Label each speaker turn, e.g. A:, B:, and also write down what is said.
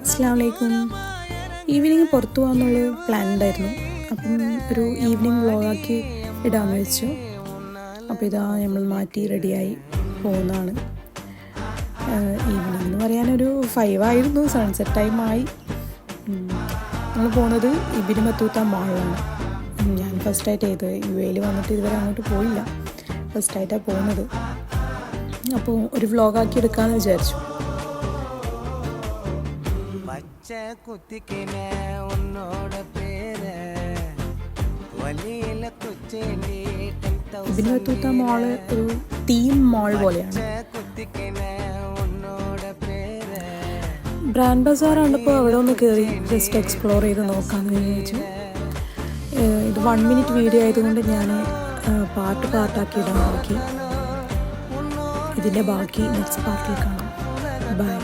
A: അസ്സലാമലൈക്കും. ഈവനിങ് പുറത്തു പോകാമെന്നുള്ള പ്ലാൻ ഉണ്ടായിരുന്നു. അപ്പം ഒരു ഈവനിങ് വ്ളോഗാക്കി ഇടാമെന്ന് വെച്ചു. അപ്പോൾ ഇതാ നമ്മൾ മാറ്റി റെഡിയായി പോകുന്നതാണ്. ഈവനിങ് എന്ന് പറയാനൊരു 5 ആയിരുന്നു, സൺസെറ്റ് ടൈമായി. നമ്മൾ പോകുന്നത് ഇബിൻ ബത്തൂത്ത മാളിലാണ്. ഞാൻ ഫസ്റ്റായിട്ട് UAE വന്നിട്ട് ഇതുവരെ അങ്ങോട്ട് പോയില്ല, ഫസ്റ്റായിട്ടാണ് പോകുന്നത്. അപ്പോൾ ഒരു വ്ളോഗാക്കി എടുക്കാമെന്ന് വിചാരിച്ചു. ഇബിൻ ബത്തൂത്ത മാള് ഒരു തീം മാൾ പോലെയാണ്. ബ്രാൻഡ് ബസാർ കണ്ടപ്പോൾ അവിടെ ഒന്ന് കയറി ജസ്റ്റ് എക്സ്പ്ലോർ ചെയ്ത് നോക്കാമെന്ന് വിചാരിച്ചു. ഇത് 1 മിനിറ്റ് വീഡിയോ ആയതുകൊണ്ട് ഞാൻ പാർട്ടാക്കി ഇടാൻ നോക്കി. ഇതിൻ്റെ ബാക്കി നെക്സ്റ്റ് പാർട്ടിൽ കാണാം. ബൈ.